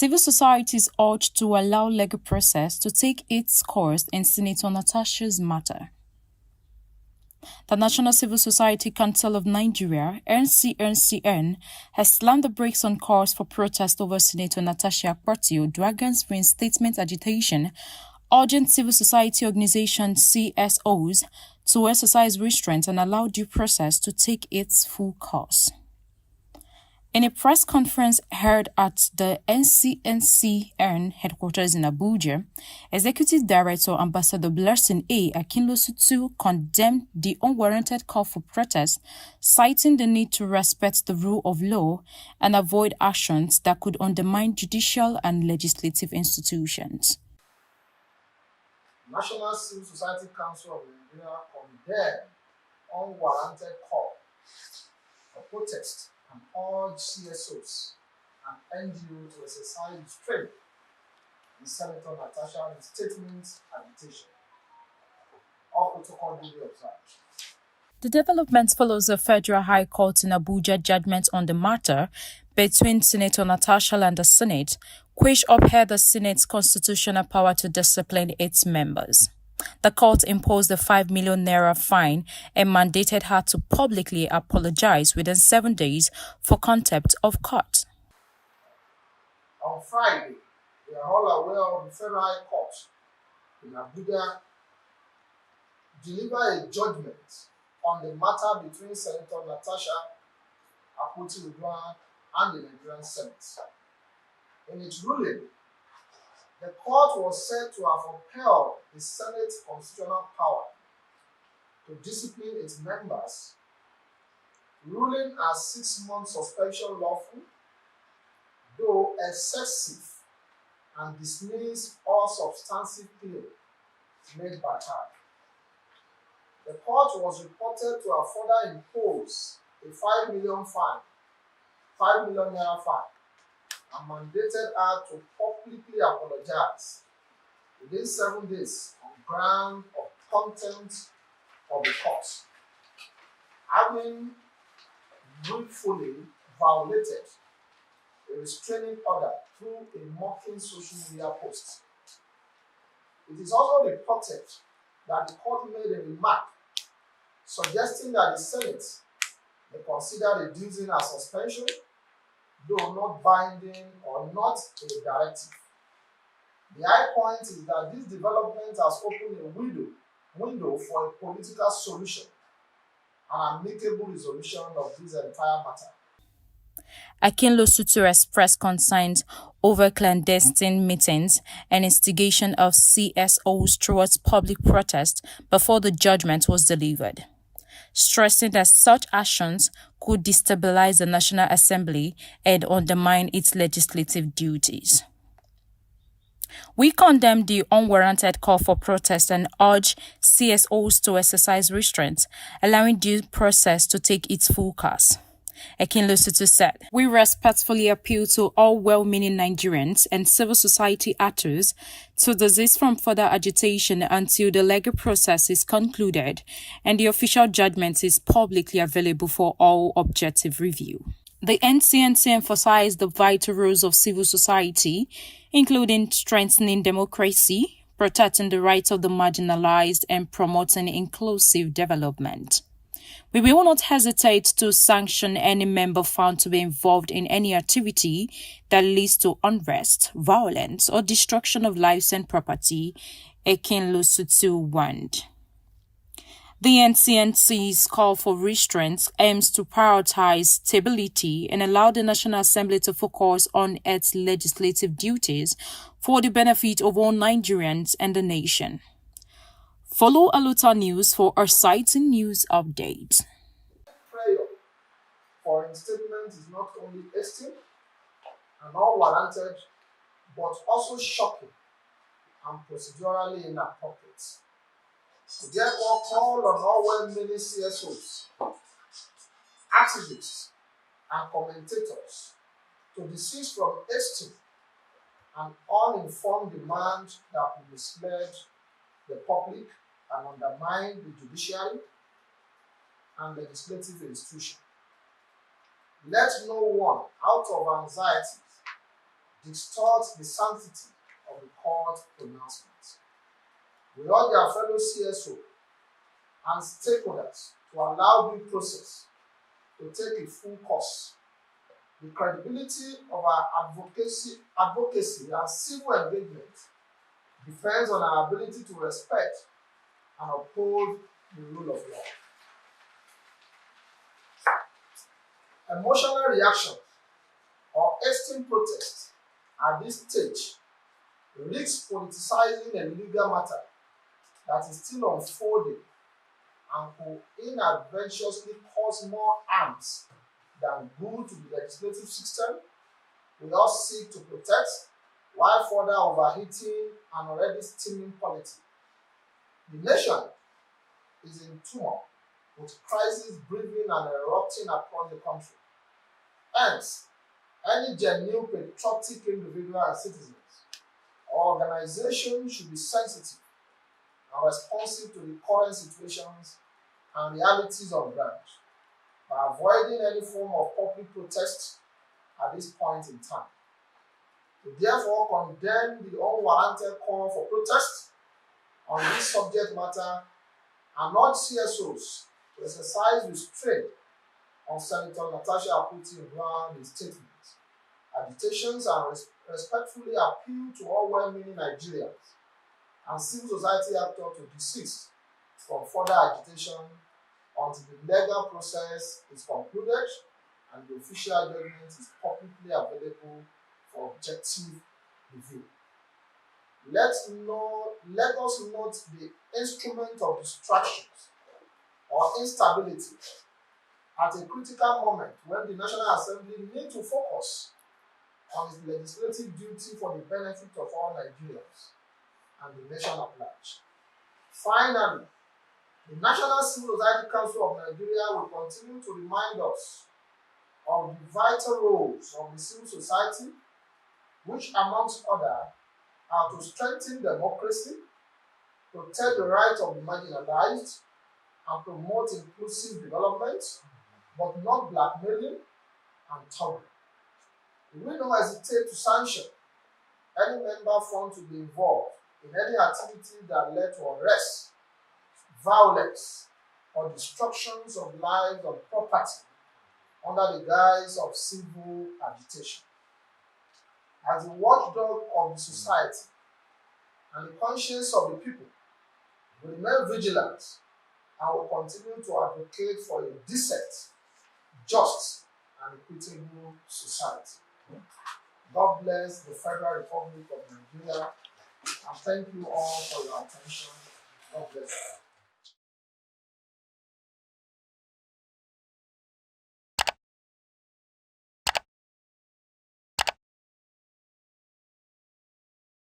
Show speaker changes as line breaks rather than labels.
Civil society is urged to allow legal process to take its course in Senator Natasha's matter. The National Civil Society Council of Nigeria, NCNCN, has slammed the brakes on calls for protest over Senator Natasha Akpotio-Dragon's reinstatement agitation, urging civil society organizations CSOs to exercise restraint and allow due process to take its full course. In a press conference held at the NCNCN headquarters in Abuja, Executive Director Ambassador Blessing A. Akinlosutu condemned the unwarranted call for protest, citing the need to respect the rule of law and avoid actions that could undermine judicial and legislative institutions.
National Civil Society Council of Nigeria condemned unwarranted call for protest and urge CSOs and NGOs to exercise restraint in Senator Natasha's statement agitation. All protocol duly observed.
The development follows the Federal High Court in Abuja judgment on the matter between Senator Natasha and the Senate, which upheld the Senate's constitutional power to discipline its members. The court imposed a 5 million naira fine and mandated her to publicly apologize within 7 days for contempt of court.
On Friday, we are all aware of the Federal High Court in Abuja delivered a judgment on the matter between Senator Natasha Akpotio-Dragon and the Nigerian Senate. In its ruling, the court was said to have upheld the Senate's constitutional power to discipline its members, ruling as 6 months suspension lawful, though excessive, and dismissed all substantive claims made by her. The court was reported to have further imposed a 5 million naira fine, and mandated her to publicly apologize within 7 days on ground of contempt of the court, having willfully violated a restraining order through a mocking social media post. It is also reported that the court made a remark suggesting that the Senate may consider reducing her suspension, though not binding or not a directive. The high point is that this development has opened a window for a political solution and amicable resolution of this entire matter.
Akinlosutu expressed concerns over clandestine meetings and instigation of CSOs towards public protest before the judgment was delivered, stressing that such actions could destabilize the National Assembly and undermine its legislative duties. We condemn the unwarranted call for protest and urge CSOs to exercise restraint, allowing due process to take its full course. Akinlosutu said, "We respectfully appeal to all well-meaning Nigerians and civil society actors to desist from further agitation until the legal process is concluded and the official judgment is publicly available for all objective review." The NCNC emphasized the vital roles of civil society, including strengthening democracy, protecting the rights of the marginalized, and promoting inclusive development. We will not hesitate to sanction any member found to be involved in any activity that leads to unrest, violence, or destruction of lives and property, Akinlosutu warned. The NCNC's call for restraint aims to prioritize stability and allow the National Assembly to focus on its legislative duties for the benefit of all Nigerians and the nation. Follow Aluta News for exciting news updates.
Prayer for reinstatement is not only hasty and unwarranted, but also shocking and procedurally inappropriate. We therefore call on all well-meaning CSOs, activists, and commentators to desist from hasty and uninformed demand that will mislead the public and undermine the judiciary and legislative institution. Let no one, out of anxiety, distort the sanctity of the court pronouncement. We urge our fellow CSO and stakeholders to allow due process to take a full course. The credibility of our advocacy and civil engagement depends on our ability to respect and uphold the rule of law. Emotional reaction or extreme protest at this stage risks politicizing a legal matter that is still unfolding and could inadvertently cause more harms than good to the legislative system we all seek to protect while further overheating an already steaming polity. The nation is in turmoil, with crises breathing and erupting across the country. Hence, any genuine patriotic individual and citizens or organization should be sensitive and responsive to the current situations and realities on ground by avoiding any form of public protest at this point in time. We therefore condemn the unwarranted call for protest on this subject matter and urge CSOs to exercise restraint on Senator Natasha Akuti's statement. Agitations and respectfully appeal to all well-meaning Nigerians and civil society actors to desist from further agitation until the legal process is concluded and the official judgment is publicly available for objective review. Let us not the instrument of distractions or instability at a critical moment when the National Assembly needs to focus on its legislative duty for the benefit of all Nigerians and the nation at large. Finally, the National Civil Society Council of Nigeria will continue to remind us of the vital roles of the civil society, which, amongst others, are to strengthen democracy, protect the rights of the marginalized, and promote inclusive development, but not blackmailing and thuggery. We will not hesitate to sanction any member found to be involved in any activity that led to arrest, violence, or destructions of lives or property under the guise of civil agitation. As the watchdog of the society and the conscience of the people, we remain vigilant and will continue to advocate for a decent, just, and equitable society. God bless the Federal Republic of Nigeria, and thank you all for your attention. God bless you.